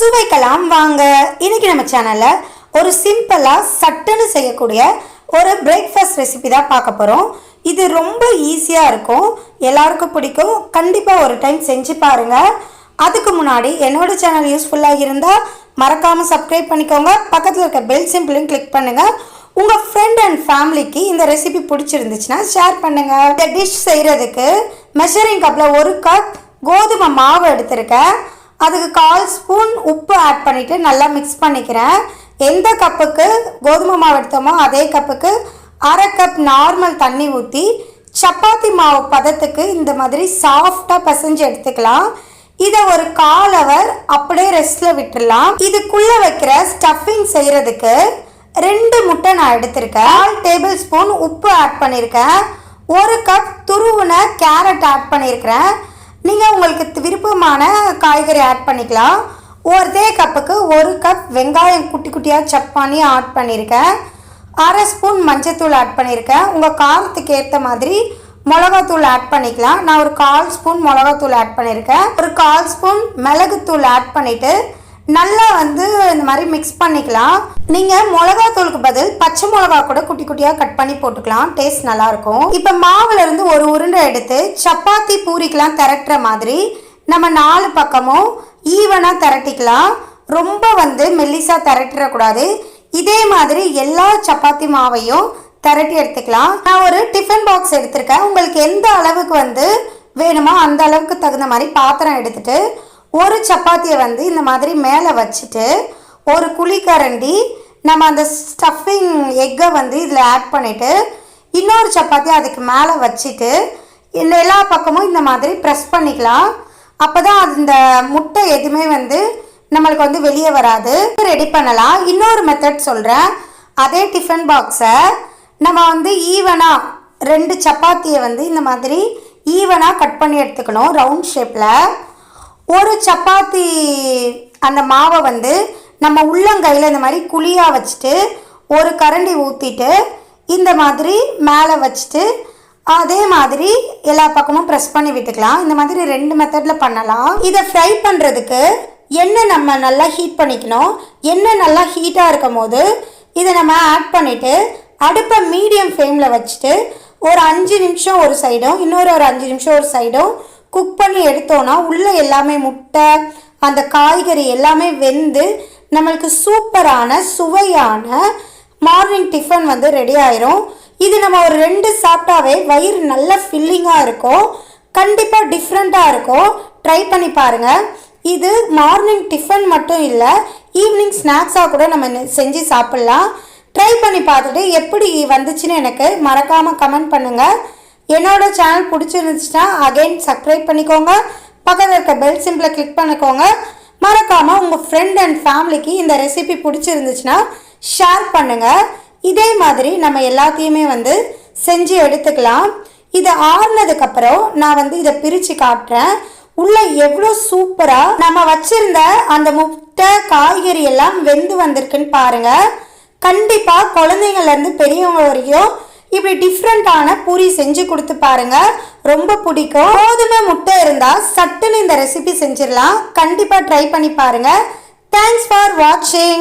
சுவைக்கலாம் வாங்க. இன்னைக்கு நம்ம சேனல்ல ஒரு சிம்பிளா சட்டுன்னு செய்யக்கூடிய ஒரு பிரேக்ஃபாஸ்ட் ரெசிபி தான் பார்க்க போறோம். இது ரொம்ப ஈஸியா இருக்கும், எல்லாருக்கும் பிடிக்கும். கண்டிப்பா ஒரு டைம் செஞ்சு பாருங்க. அதுக்கு முன்னாடி என்னோட சேனல் யூஸ்ஃபுல்லா இருந்தா மறக்காம சப்ஸ்கிரைப் பண்ணிக்கோங்க. பக்கத்தில் இருக்க பெல் சிம்பிளையும் கிளிக் பண்ணுங்க. உங்க ஃப்ரெண்ட் அண்ட் ஃபேமிலிக்கு இந்த ரெசிபி பிடிச்சிருந்துச்சுன்னா ஷேர் பண்ணுங்க. இந்த டிஷ் செய்யறதுக்கு மெஷரிங் கப்ல 1 கப் கோதுமை மாவு எடுத்திருக்கேன். அதுக்கு 1/4 ஸ்பூன் உப்பு ஆட் பண்ணிட்டு நல்லா மிக்ஸ் பண்ணிக்கிறேன். எந்த கப்புக்கு கோதுமை மாவு எடுத்தோமோ அதே கப்புக்கு 1/2 கப் நார்மல் தண்ணி ஊற்றி சப்பாத்தி மாவு பதத்துக்கு இந்த மாதிரி சாஃப்டாக பிசைஞ்சு எடுத்துக்கலாம். இதை ஒரு 1/4 ஹவர் அப்படியே ரெஸ்ட்டில் விட்டுடலாம். இதுக்குள்ளே வைக்கிற ஸ்டஃபிங் செய்கிறதுக்கு 2 முட்டை நான் எடுத்திருக்கேன். 1/4 டேபிள் ஸ்பூன் உப்பு ஆட் பண்ணியிருக்கேன். 1 கப் துருவின கேரட் ஆட் பண்ணியிருக்கிறேன். நீங்கள் உங்களுக்கு விருப்பமான காய்கறி ஆட் பண்ணிக்கலாம். ஒரே கப்புக்கு 1 கப் வெங்காயம் குட்டி குட்டியாக சப் பண்ணி ஆட் பண்ணியிருக்கேன். 1/2 ஸ்பூன் மஞ்சத்தூள் ஆட் பண்ணியிருக்கேன். உங்கள் காரத்துக்கு ஏற்ற மாதிரி மிளகாத்தூள் ஆட் பண்ணிக்கலாம். நான் ஒரு 1/4 ஸ்பூன் மிளகாத்தூள் ஆட் பண்ணியிருக்கேன். ஒரு 1/4 ஸ்பூன் மிளகுத்தூள் ஆட் பண்ணிவிட்டு நல்லா இந்த மாதிரி மிக்ஸ் பண்ணிக்கலாம். நீங்கள் மிளகாத்தூளுக்கு பதில் பச்சை மிளகா கூட குட்டி குட்டியாக கட் பண்ணி போட்டுக்கலாம், டேஸ்ட் நல்லாயிருக்கும். இப்போ மாவுல இருந்து ஒரு உருண்டை எடுத்து சப்பாத்தி பூரிக்கெலாம் திரட்டுற மாதிரி நம்ம 4 பக்கமும் ஈவனாக திரட்டிக்கலாம். ரொம்ப மெல்லிசாக திரட்டிடக்கூடாது. இதே மாதிரி எல்லா சப்பாத்தி மாவையும் திரட்டி எடுத்துக்கலாம். நான் ஒரு டிஃபன் பாக்ஸ் எடுத்திருக்கேன். உங்களுக்கு எந்த அளவுக்கு வேணுமோ அந்த அளவுக்கு தகுந்த மாதிரி பாத்திரம் எடுத்துட்டு ஒரு சப்பாத்தியை இந்த மாதிரி மேலே வச்சுட்டு ஒரு குழிக்கரண்டி நம்ம அந்த ஸ்டஃபிங் எக்கை இதில் ஆட் பண்ணிவிட்டு இன்னொரு சப்பாத்தி அதுக்கு மேலே வச்சுட்டு எல்லா பக்கமும் இந்த மாதிரி ப்ரெஸ் பண்ணிக்கலாம். அப்போ தான் இந்த முட்டை எதுவுமே நம்மளுக்கு வெளியே வராது. ரெடி பண்ணலாம். இன்னொரு மெத்தட் சொல்கிறேன். அதே டிஃபன் பாக்ஸை நம்ம ஈவனாக 2 சப்பாத்தியை இந்த மாதிரி ஈவனாக கட் பண்ணி எடுத்துக்கணும் ரவுண்ட் ஷேப்பில். ஒரு சப்பாத்தி அந்த மாவை நம்ம உள்ளங்கையில் இந்த மாதிரி குழியாக வச்சுட்டு ஒரு கரண்டி ஊற்றிட்டு இந்த மாதிரி மேலே வச்சுட்டு அதே மாதிரி எல்லா பக்கமும் ப்ரெஸ் பண்ணி விட்டுக்கலாம். இந்த மாதிரி 2 மெத்தடில் பண்ணலாம். இதை ஃப்ரை பண்ணுறதுக்கு எண்ணெய் நம்ம நல்லா ஹீட் பண்ணிக்கணும். எண்ணெய் நல்லா ஹீட்டாக இருக்கும் போது இதை நம்ம ஆட் பண்ணிவிட்டு அடுப்பை மீடியம் ஃப்ளேமில் வச்சுட்டு ஒரு 5 நிமிஷம் ஒரு சைடும் இன்னொரு 5 நிமிஷம் ஒரு சைடும் குக் பண்ணி எடுத்தோன்னா உள்ளே எல்லாமே முட்டை அந்த காய்கறி எல்லாமே வெந்து நம்மளுக்கு சூப்பரான சுவையான மார்னிங் டிஃபன் ரெடி ஆயிரும். இது நம்ம ஒரு 2 சாப்பிட்டாவே வயிறு நல்ல ஃபில்லிங்காக இருக்கும். கண்டிப்பாக டிஃப்ரெண்ட்டாக இருக்கும். ட்ரை பண்ணி பாருங்கள். இது மார்னிங் டிஃபன் மட்டும் இல்லை, ஈவினிங் ஸ்நாக்ஸாக கூட நம்ம செஞ்சு சாப்பிட்லாம். ட்ரை பண்ணி பார்த்துட்டு எப்படி வந்துச்சுன்னு எனக்கு மறக்காமல் கமெண்ட் பண்ணுங்கள். என்னோட சேனல் பிடிச்சிருந்துச்சுன்னா அகைன் சப்ஸ்கிரைப் பண்ணிக்கோங்க. பக்கத்தில் இருக்க பெல் சிம்பிளை கிளிக் பண்ணிக்கோங்க. மறக்காமல் உங்கள் ஃப்ரெண்ட் அண்ட் ஃபேமிலிக்கு இந்த ரெசிபி பிடிச்சிருந்துச்சுன்னா ஷேர் பண்ணுங்கள். இதே மாதிரி நம்ம எல்லாத்தையுமே செஞ்சு எடுத்துக்கலாம். இது ஆறுனதுக்கப்புறம் நான் இதை பிரித்து காட்டுறேன். உள்ளே எவ்வளோ சூப்பராக நம்ம வச்சுருந்த அந்த முட்டை காய்கறி எல்லாம் வெந்து வந்திருக்குன்னு பாருங்கள். கண்டிப்பாக குழந்தைங்கள்லேருந்து பெரியவங்க வரைக்கும் இப்படி டிஃப்ரெண்ட்டான பூரி செஞ்சு கொடுத்து பாருங்க, ரொம்ப பிடிக்கும். கோதுமை முட்டை இருந்தால் சட்டுன்னு இந்த ரெசிபி செஞ்சிடலாம். கண்டிப்பாக ட்ரை பண்ணி பாருங்க. தேங்க்ஸ் ஃபார் வாட்சிங்.